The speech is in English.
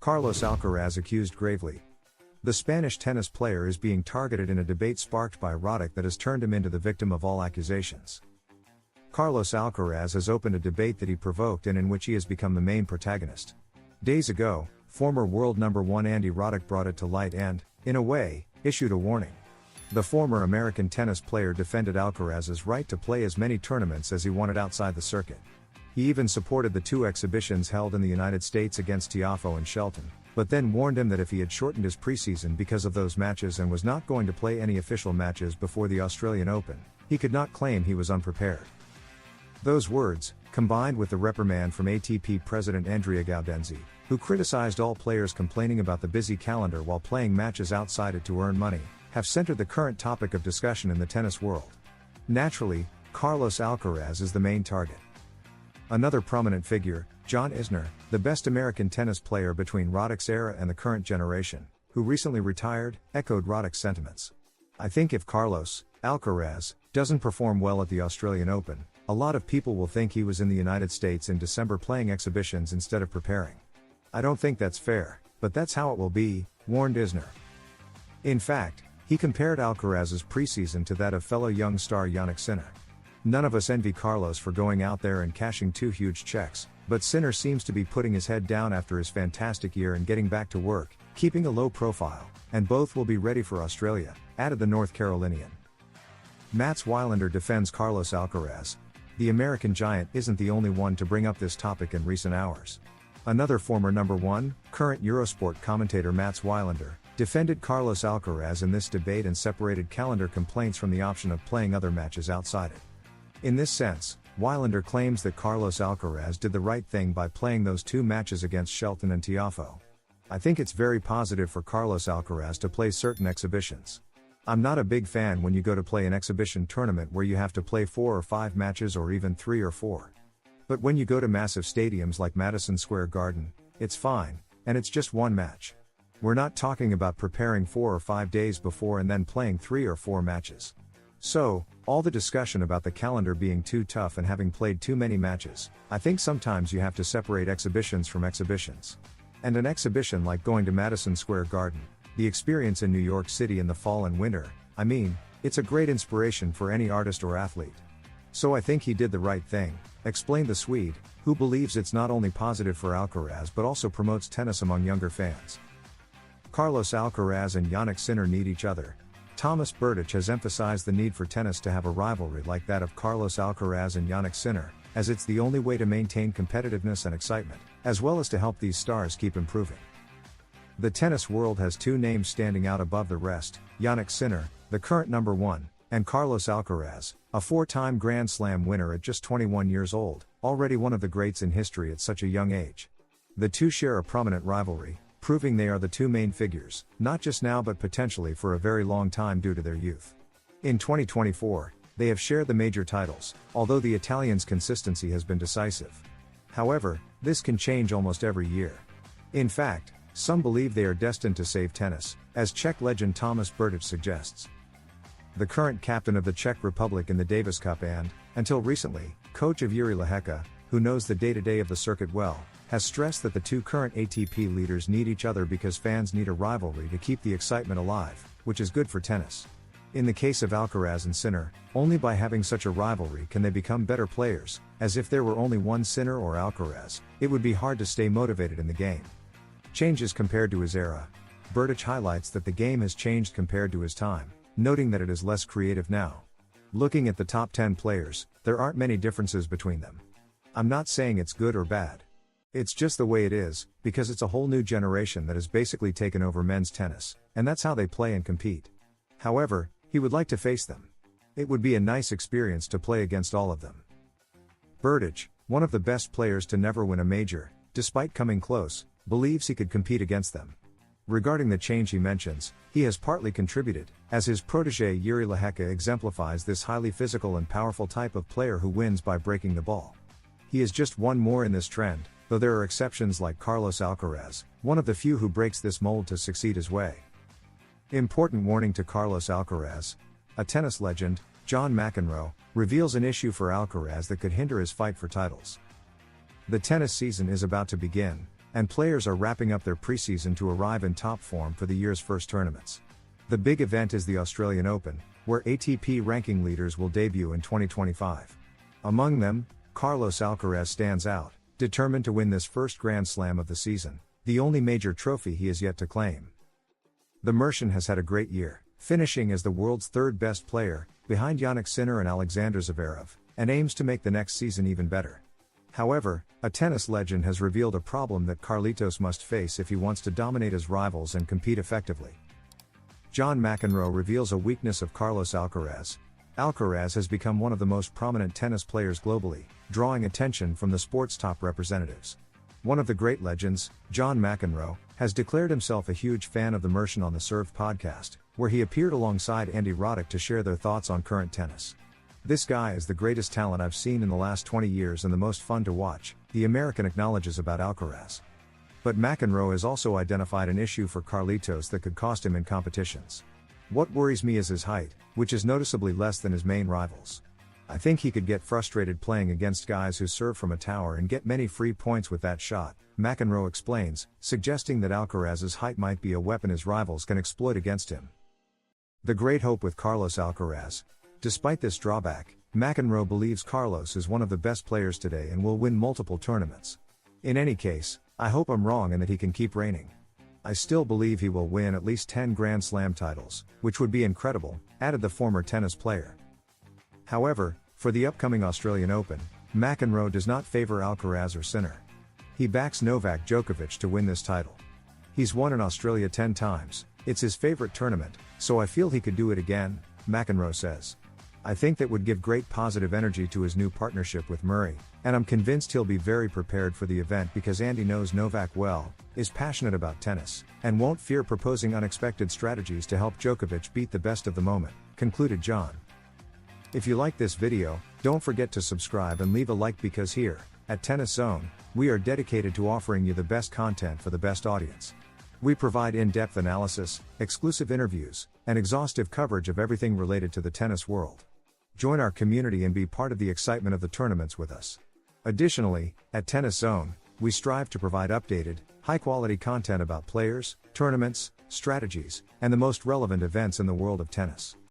Carlos Alcaraz accused gravely. The Spanish tennis player is being targeted in a debate sparked by rhetoric that has turned him into the victim of all accusations. Carlos Alcaraz has opened a debate that he provoked and in which he has become the main protagonist. Days ago, former world number 1 Andy Roddick brought it to light and, in a way, issued a warning. The former American tennis player defended Alcaraz's right to play as many tournaments as he wanted outside the circuit. He even supported the 2 exhibitions held in the United States against Tiafoe and Shelton, but then warned him that if he had shortened his preseason because of those matches and was not going to play any official matches before the Australian Open, he could not claim he was unprepared. Those words, combined with the reprimand from ATP president Andrea Gaudenzi, who criticized all players complaining about the busy calendar while playing matches outside it to earn money, have centered the current topic of discussion in the tennis world. Naturally, Carlos Alcaraz is the main target. Another prominent figure, John Isner, the best American tennis player between Roddick's era and the current generation, who recently retired, echoed Roddick's sentiments. I think if Carlos Alcaraz doesn't perform well at the Australian Open, a lot of people will think he was in the United States in December playing exhibitions instead of preparing. I don't think that's fair, but that's how it will be, warned Isner. In fact, he compared Alcaraz's preseason to that of fellow young star Jannik Sinner. None of us envy Carlos for going out there and cashing 2 huge checks, but Sinner seems to be putting his head down after his fantastic year and getting back to work, keeping a low profile, and both will be ready for Australia, added the North Carolinian. Mats Wilander defends Carlos Alcaraz. The American giant isn't the only one to bring up this topic in recent hours. Another former number 1, current Eurosport commentator Mats Wilander, defended Carlos Alcaraz in this debate and separated calendar complaints from the option of playing other matches outside it. In this sense, Wilander claims that Carlos Alcaraz did the right thing by playing those 2 matches against Shelton and Tiafoe. I think it's very positive for Carlos Alcaraz to play certain exhibitions. I'm not a big fan when you go to play an exhibition tournament where you have to play 4 or 5 matches or even 3 or 4. But when you go to massive stadiums like Madison Square Garden, it's fine, and it's just 1 match. We're not talking about preparing 4 or 5 days before and then playing 3 or 4 matches. So, all the discussion about the calendar being too tough and having played too many matches, I think sometimes you have to separate exhibitions from exhibitions. And an exhibition like going to Madison Square Garden, the experience in New York City in the fall and winter, it's a great inspiration for any artist or athlete. So I think he did the right thing, explained the Swede, who believes it's not only positive for Alcaraz but also promotes tennis among younger fans. Carlos Alcaraz and Jannik Sinner need each other. Thomas Berdych has emphasized the need for tennis to have a rivalry like that of Carlos Alcaraz and Jannik Sinner, as it's the only way to maintain competitiveness and excitement, as well as to help these stars keep improving. The tennis world has 2 names standing out above the rest, Jannik Sinner, the current number 1, and Carlos Alcaraz, a 4-time Grand Slam winner at just 21 years old, already one of the greats in history at such a young age. The 2 share a prominent rivalry, proving they are the 2 main figures, not just now but potentially for a very long time due to their youth. In 2024, they have shared the major titles, although the Italians' consistency has been decisive. However, this can change almost every year. In fact, some believe they are destined to save tennis, as Czech legend Thomas Berdych suggests. The current captain of the Czech Republic in the Davis Cup and, until recently, coach of Jiří Lehecka, who knows the day-to-day of the circuit well, has stressed that the 2 current ATP leaders need each other because fans need a rivalry to keep the excitement alive, which is good for tennis. In the case of Alcaraz and Sinner, only by having such a rivalry can they become better players, as if there were only one Sinner or Alcaraz, it would be hard to stay motivated in the game. Changes compared to his era. Berdych highlights that the game has changed compared to his time, noting that it is less creative now. Looking at the top 10 players, there aren't many differences between them. I'm not saying it's good or bad. It's just the way it is, because it's a whole new generation that has basically taken over men's tennis, and that's how they play and compete. However, he would like to face them. It would be a nice experience to play against all of them. Berdych, one of the best players to never win a major, despite coming close, believes he could compete against them. Regarding the change he mentions, he has partly contributed, as his protégé Jiří Lehecka exemplifies this highly physical and powerful type of player who wins by breaking the ball. He is just one more in this trend, though there are exceptions like Carlos Alcaraz, one of the few who breaks this mold to succeed his way. Important warning to Carlos Alcaraz. A tennis legend, John McEnroe, reveals an issue for Alcaraz that could hinder his fight for titles. The tennis season is about to begin, and players are wrapping up their preseason to arrive in top form for the year's first tournaments. The big event is the Australian Open, where ATP ranking leaders will debut in 2025. Among them, Carlos Alcaraz stands out, determined to win this first Grand Slam of the season, the only major trophy he has yet to claim. The Mercian has had a great year, finishing as the world's third best player, behind Jannik Sinner and Alexander Zverev, and aims to make the next season even better. However, a tennis legend has revealed a problem that Carlitos must face if he wants to dominate his rivals and compete effectively. John McEnroe reveals a weakness of Carlos Alcaraz. Alcaraz has become one of the most prominent tennis players globally, drawing attention from the sport's top representatives. One of the great legends, John McEnroe, has declared himself a huge fan of the Mercian on the Served podcast, where he appeared alongside Andy Roddick to share their thoughts on current tennis. "This guy is the greatest talent I've seen in the last 20 years and the most fun to watch," the American acknowledges about Alcaraz. But McEnroe has also identified an issue for Carlitos that could cost him in competitions. "What worries me is his height, which is noticeably less than his main rivals. I think he could get frustrated playing against guys who serve from a tower and get many free points with that shot," McEnroe explains, suggesting that Alcaraz's height might be a weapon his rivals can exploit against him. The great hope with Carlos Alcaraz. Despite this drawback, McEnroe believes Carlos is one of the best players today and will win multiple tournaments. "In any case, I hope I'm wrong and that he can keep reigning. I still believe he will win at least 10 Grand Slam titles, which would be incredible," added the former tennis player. However, for the upcoming Australian Open, McEnroe does not favor Alcaraz or Sinner. He backs Novak Djokovic to win this title. "He's won in Australia 10 times, it's his favorite tournament, so I feel he could do it again," McEnroe says. "I think that would give great positive energy to his new partnership with Murray, and I'm convinced he'll be very prepared for the event because Andy knows Novak well, is passionate about tennis, and won't fear proposing unexpected strategies to help Djokovic beat the best of the moment," concluded John. If you like this video, don't forget to subscribe and leave a like because here, at Tennis Zone, we are dedicated to offering you the best content for the best audience. We provide in-depth analysis, exclusive interviews, and exhaustive coverage of everything related to the tennis world. Join our community and be part of the excitement of the tournaments with us. Additionally, at Tennis Zone, we strive to provide updated, high-quality content about players, tournaments, strategies, and the most relevant events in the world of tennis.